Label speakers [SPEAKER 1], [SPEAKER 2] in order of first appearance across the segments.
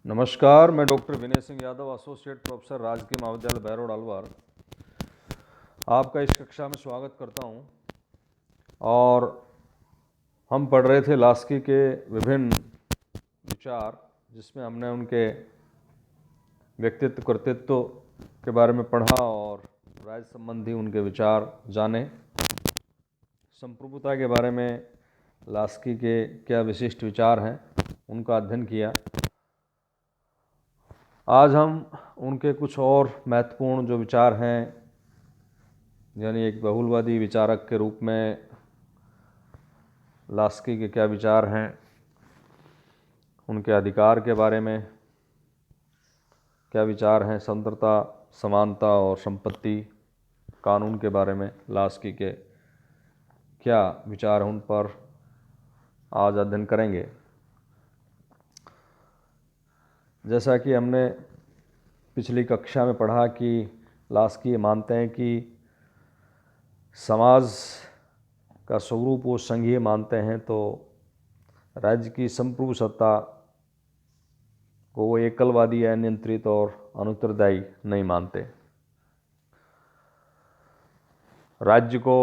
[SPEAKER 1] नमस्कार, मैं doctor Vinay Singh Yadav, associate professor राजकीय महाविद्यालय बहरोड अलवर, आपका इस कक्षा में स्वागत करता हूं। और हम पढ़ रहे थे लास्की के विभिन्न विचार, जिसमें हमने उनके व्यक्तित्व कृतित्व के बारे में पढ़ा और राज्य संबंधी उनके विचार जाने। संप्रभुता के बारे में लास्की के क्या विशिष्ट विचार हैं, उनका अध्ययन किया। आज हम उनके कुछ और महत्वपूर्ण जो विचार हैं, यानी एक बहुलवादी विचारक के रूप में लास्की के क्या विचार हैं, उनके अधिकार के बारे में क्या विचार हैं, स्वतंत्रता, समानता और संपत्ति कानून के बारे में लास्की के क्या विचार हैं, उन पर आज अध्ययन करेंगे। जैसा कि हमने पिछली कक्षा में पढ़ा कि लास्की मानते हैं कि समाज का स्वरूप वो संघीय मानते हैं, तो राज्य की संप्रभु सत्ता को वो एकलवादी, अनियंत्रित और अनुत्तरदायी नहीं मानते। राज्य को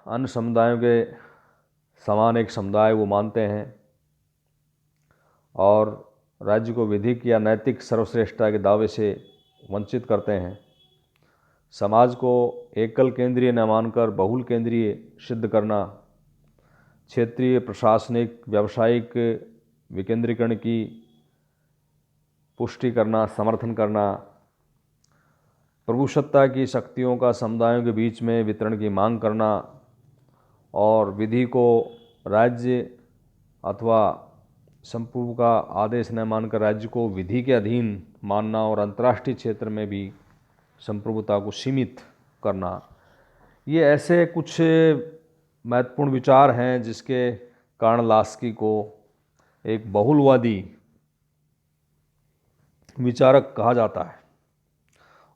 [SPEAKER 1] अन्य समुदायों के समान एक समुदाय वो मानते हैं और राज्य को विधिक या नैतिक सर्वश्रेष्ठता के दावे से वंचित करते हैं। समाज को एकल केंद्रीय न मानकर बहुल केंद्रीय सिद्ध करना, क्षेत्रीय, प्रशासनिक, व्यावसायिक विकेंद्रीकरण की पुष्टि करना, समर्थन करना, प्रभुसत्ता की शक्तियों का समुदायों के बीच में वितरण की मांग करना और विधि को राज्य अथवा संप्रभु का आदेश न मानकर राज्य को विधि के अधीन मानना और अंतर्राष्ट्रीय क्षेत्र में भी संप्रभुता को सीमित करना, ये ऐसे कुछ महत्वपूर्ण विचार हैं जिसके कारण लास्की को एक बहुलवादी विचारक कहा जाता है।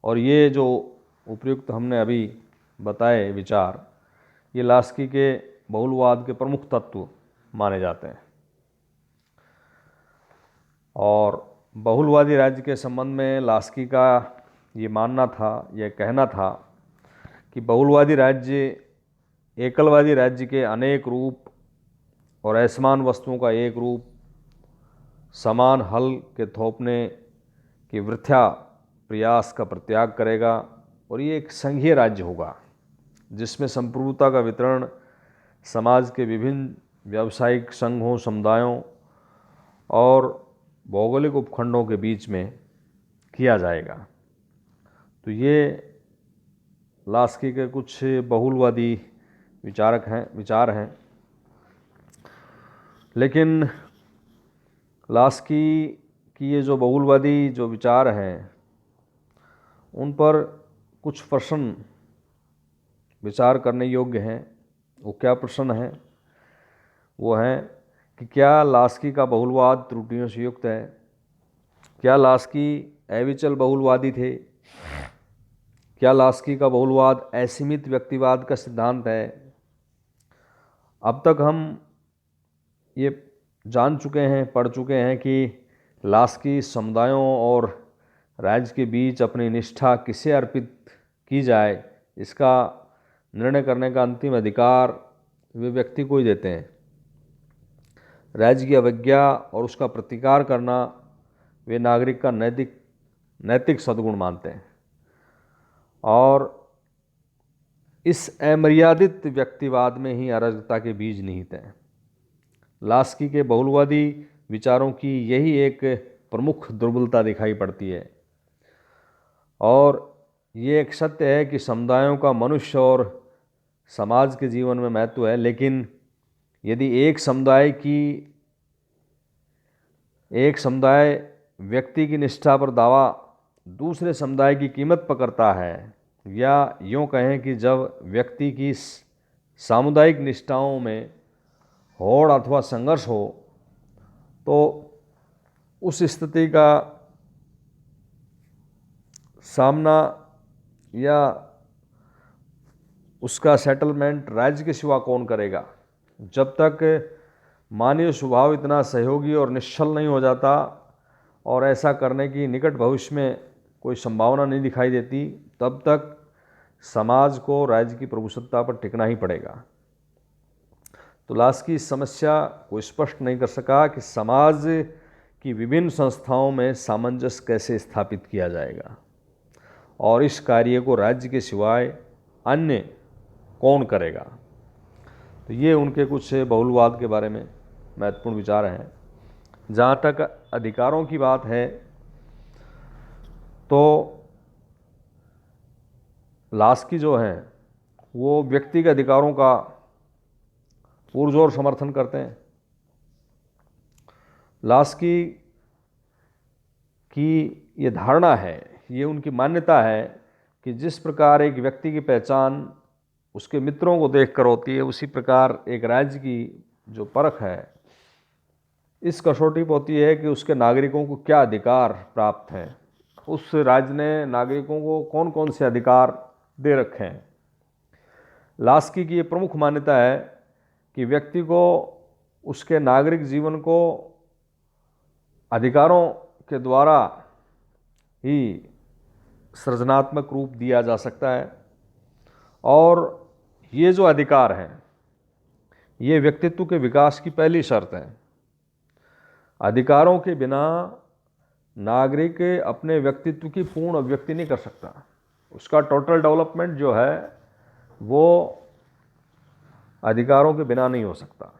[SPEAKER 1] और ये जो उपयुक्त हमने अभी बताए विचार, ये लास्की के बहुलवाद के प्रमुख तत्व माने जाते हैं। और बहुलवादी राज्य के संबंध में लास्की का ये मानना था, यह कहना था कि बहुलवादी राज्य एकलवादी राज्य के अनेक रूप और असमान वस्तुओं का एक रूप समान हल के थोपने की वृथा प्रयास का परित्याग करेगा और ये एक संघीय राज्य होगा जिसमें संप्रभुता का वितरण समाज के विभिन्न व्यावसायिक संघों, समुदायों और भौगोलिक उपखंडों के बीच में किया जाएगा। तो ये लास्की के कुछ बहुलवादी विचार हैं। लेकिन लास्की की ये जो बहुलवादी जो विचार हैं, उन पर कुछ प्रश्न विचार करने योग्य हैं। वो क्या प्रश्न हैं? वो हैं कि क्या लास्की का बहुलवाद त्रुटियों से युक्त है? क्या लास्की अविचल बहुलवादी थे? क्या लास्की का बहुलवाद असीमित व्यक्तिवाद का सिद्धांत है? अब तक हम ये जान चुके हैं, पढ़ चुके हैं कि लास्की समुदायों और राज्य के बीच अपनी निष्ठा किसे अर्पित की जाए, इसका निर्णय करने का अंतिम अधिकार वे व्यक्ति को ही देते हैं। राज्य की अवज्ञा और उसका प्रतिकार करना वे नागरिक का नैतिक सद्गुण मानते हैं और इस अमर्यादित व्यक्तिवाद में ही अराजकता के बीज निहित हैं। लास्की के बहुलवादी विचारों की यही एक प्रमुख दुर्बलता दिखाई पड़ती है और ये एक सत्य है कि समुदायों का मनुष्य और समाज के जीवन में महत्व है, लेकिन यदि एक समुदाय व्यक्ति की निष्ठा पर दावा दूसरे समुदाय की कीमत पकड़ता है, या यूँ कहें कि जब व्यक्ति की सामुदायिक निष्ठाओं में होड़ अथवा संघर्ष हो, तो उस स्थिति का सामना या उसका सेटलमेंट राज्य के सिवा कौन करेगा? जब तक मानवीय स्वभाव इतना सहयोगी और निश्चल नहीं हो जाता और ऐसा करने की निकट भविष्य में कोई संभावना नहीं दिखाई देती, तब तक समाज को राज्य की प्रभुसत्ता पर टिकना ही पड़ेगा। तो लास्की इस समस्या को स्पष्ट नहीं कर सका कि समाज की विभिन्न संस्थाओं में सामंजस्य कैसे स्थापित किया जाएगा और इस कार्य को राज्य के सिवाय अन्य कौन करेगा। तो ये उनके कुछ बहुलवाद के बारे में महत्वपूर्ण विचार हैं। जहाँ तक अधिकारों की बात है तो लास्की जो हैं वो व्यक्तिगत अधिकारों का पुरजोर समर्थन करते हैं। लास्की की ये धारणा है, ये उनकी मान्यता है कि जिस प्रकार एक व्यक्ति की पहचान उसके मित्रों को देखकर होती है, उसी प्रकार एक राज्य की जो परख है इस कसौटी पर होती है कि उसके नागरिकों को क्या अधिकार प्राप्त हैं, उस राज्य ने नागरिकों को कौन कौन से अधिकार दे रखे हैं। लास्की की ये प्रमुख मान्यता है कि व्यक्ति को उसके नागरिक जीवन को अधिकारों के द्वारा ही सृजनात्मक रूप दिया जा सकता है और ये जो अधिकार हैं ये व्यक्तित्व के विकास की पहली शर्त है। अधिकारों के बिना नागरिक अपने व्यक्तित्व की पूर्ण अभिव्यक्ति नहीं कर सकता। उसका टोटल डेवलपमेंट जो है वो अधिकारों के बिना नहीं हो सकता।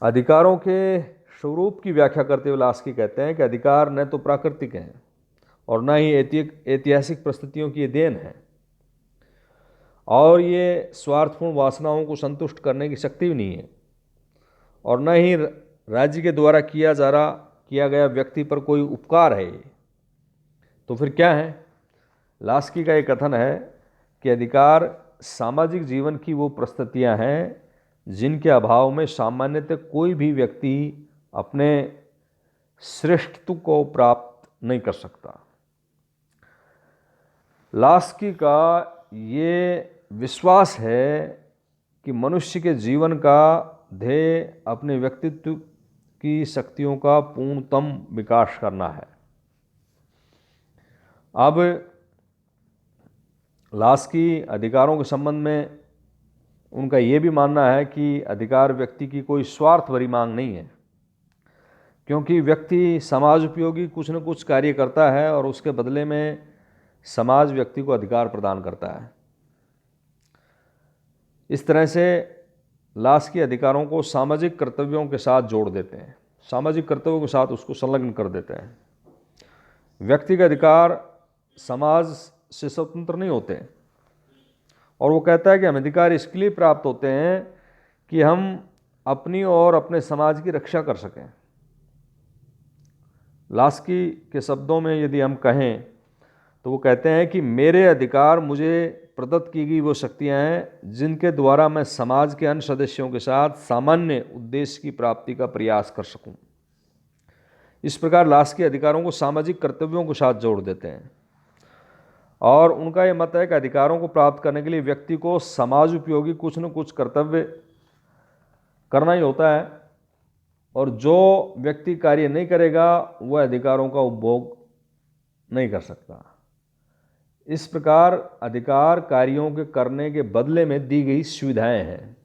[SPEAKER 1] अधिकारों के स्वरूप की व्याख्या करते हुए लास्की कहते हैं कि अधिकार न तो प्राकृतिक हैं और न ही ऐतिहासिक परिस्थितियों की ये देन है और ये स्वार्थपूर्ण वासनाओं को संतुष्ट करने की शक्ति भी नहीं है और न ही राज्य के द्वारा किया गया व्यक्ति पर कोई उपकार है। तो फिर क्या है? लास्की का ये कथन है कि अधिकार सामाजिक जीवन की वो परिस्थितियां हैं जिनके अभाव में सामान्यतः कोई भी व्यक्ति अपने श्रेष्ठत्व को प्राप्त नहीं कर सकता। लास्की का ये विश्वास है कि मनुष्य के जीवन का ध्येय अपने व्यक्तित्व की शक्तियों का पूर्णतम विकास करना है। अब लास्की अधिकारों के संबंध में उनका ये भी मानना है कि अधिकार व्यक्ति की कोई स्वार्थ भरी मांग नहीं है, क्योंकि व्यक्ति समाज उपयोगी कुछ न कुछ कार्य करता है और उसके बदले में समाज व्यक्ति को अधिकार प्रदान करता है। इस तरह से लास्की अधिकारों को सामाजिक कर्तव्यों के साथ जोड़ देते हैं, सामाजिक कर्तव्यों के साथ उसको संलग्न कर देते हैं। व्यक्तिगत अधिकार समाज से स्वतंत्र नहीं होते और वो कहता है कि हम अधिकार इसके लिए प्राप्त होते हैं कि हम अपनी और अपने समाज की रक्षा कर सकें। लास्की के शब्दों में यदि हम कहें तो वो कहते हैं कि मेरे अधिकार मुझे प्रदत्त की गई वो शक्तियां हैं जिनके द्वारा मैं समाज के अन्य सदस्यों के साथ सामान्य उद्देश्य की प्राप्ति का प्रयास कर सकूं। इस प्रकार लास्की अधिकारों को सामाजिक कर्तव्यों के साथ जोड़ देते हैं और उनका यह मत है कि अधिकारों को प्राप्त करने के लिए व्यक्ति को समाज उपयोगी कुछ न कुछ कर्तव्य करना ही होता है और जो व्यक्ति कार्य नहीं करेगा वह अधिकारों का उपभोग नहीं कर सकता। इस प्रकार अधिकार कार्यों के करने के बदले में दी गई सुविधाएं हैं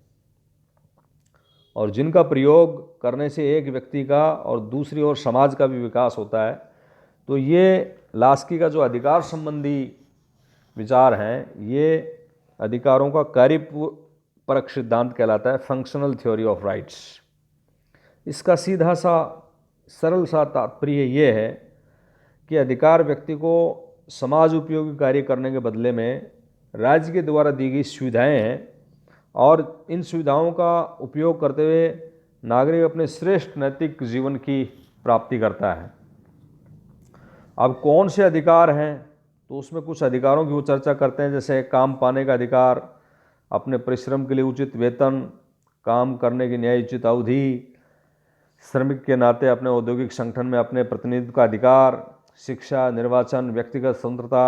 [SPEAKER 1] और जिनका प्रयोग करने से एक व्यक्ति का और दूसरी ओर समाज का भी विकास होता है। तो ये लास्की का जो अधिकार संबंधी विचार हैं ये अधिकारों का कार्यपरक सिद्धांत कहलाता है, फंक्शनल थ्योरी ऑफ राइट्स। इसका सीधा सा सरल सा तात्पर्य ये है कि अधिकार व्यक्ति को समाज उपयोगी कार्य करने के बदले में राज्य के द्वारा दी गई सुविधाएं हैं और इन सुविधाओं का उपयोग करते हुए नागरिक अपने श्रेष्ठ नैतिक जीवन की प्राप्ति करता है। अब कौन से अधिकार हैं तो उसमें कुछ अधिकारों की वो चर्चा करते हैं, जैसे काम पाने का अधिकार, अपने परिश्रम के लिए उचित वेतन, काम करने की न्यायोचित अवधि, श्रमिक के नाते अपने औद्योगिक संगठन में अपने प्रतिनिधित्व का अधिकार, शिक्षा, निर्वाचन, व्यक्तिगत स्वतंत्रता,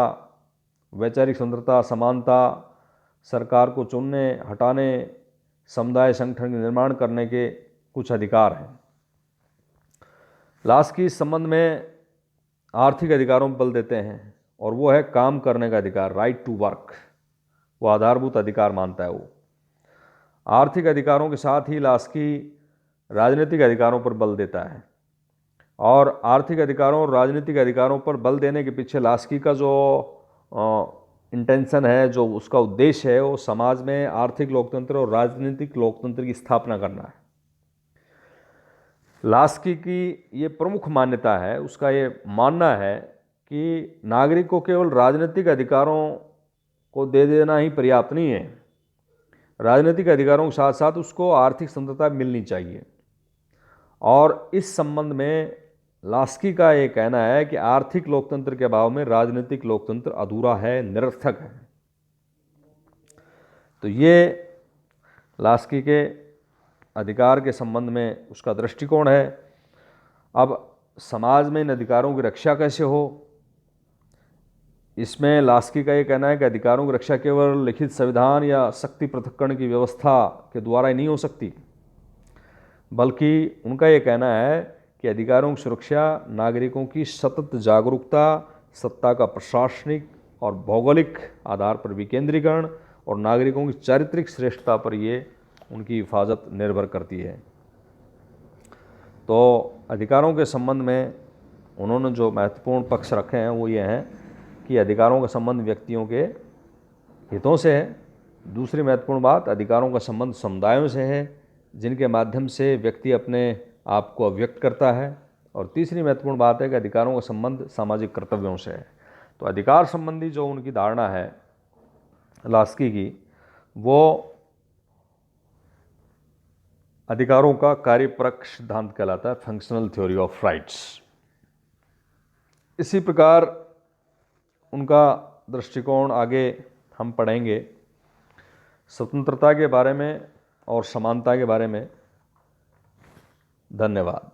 [SPEAKER 1] वैचारिक स्वतंत्रता, समानता, सरकार को चुनने हटाने, समुदाय संगठन के निर्माण करने के कुछ अधिकार हैं। लास्की इस संबंध में आर्थिक अधिकारों पर बल देते हैं, और वो है काम करने का अधिकार, राइट टू वर्क। वो आधारभूत अधिकार मानता है वो। आर्थिक अधिकारों के साथ ही लास्की राजनीतिक अधिकारों पर बल देता है, और आर्थिक अधिकारों और राजनीतिक अधिकारों पर बल देने के पीछे लास्की का जो इंटेंशन है, जो उसका उद्देश्य है, वो समाज में आर्थिक लोकतंत्र और राजनीतिक लोकतंत्र की स्थापना करना है। लास्की की ये प्रमुख मान्यता है, उसका ये मानना है कि नागरिक को केवल राजनीतिक अधिकारों को दे देना ही पर्याप्त नहीं है। राजनीतिक अधिकारों के साथ साथ उसको आर्थिक स्वतंत्रता मिलनी चाहिए। और इस संबंध में लास्की का ये कहना है कि आर्थिक लोकतंत्र के अभाव में राजनीतिक लोकतंत्र अधूरा है, निरर्थक है। तो ये लास्की के अधिकार के संबंध में उसका दृष्टिकोण है। अब समाज में इन अधिकारों की रक्षा कैसे हो, इसमें लास्की का ये कहना है कि अधिकारों की रक्षा केवल लिखित संविधान या शक्ति पृथक्करण की व्यवस्था के द्वारा ही नहीं हो सकती, बल्कि उनका ये कहना है कि अधिकारों की सुरक्षा नागरिकों की सतत जागरूकता, सत्ता का प्रशासनिक और भौगोलिक आधार पर विकेंद्रीकरण और नागरिकों की चारित्रिक श्रेष्ठता पर ये उनकी हिफाजत निर्भर करती है। तो अधिकारों के संबंध में उन्होंने जो महत्वपूर्ण पक्ष रखे हैं वो ये हैं कि अधिकारों का संबंध व्यक्तियों के हितों से है। दूसरी महत्वपूर्ण बात, अधिकारों का संबंध समुदायों से है, जिनके माध्यम से व्यक्ति अपने आप को अभिव्यक्त करता है। और तीसरी महत्वपूर्ण बात है कि अधिकारों का संबंध सामाजिक कर्तव्यों से है। तो अधिकार संबंधी जो उनकी धारणा है लास्की की, वो अधिकारों का कार्यपरक सिद्धांत कहलाता है, फंक्शनल थ्योरी ऑफ राइट्स। इसी प्रकार उनका दृष्टिकोण आगे हम पढ़ेंगे स्वतंत्रता के बारे में और समानता के बारे में। धन्यवाद।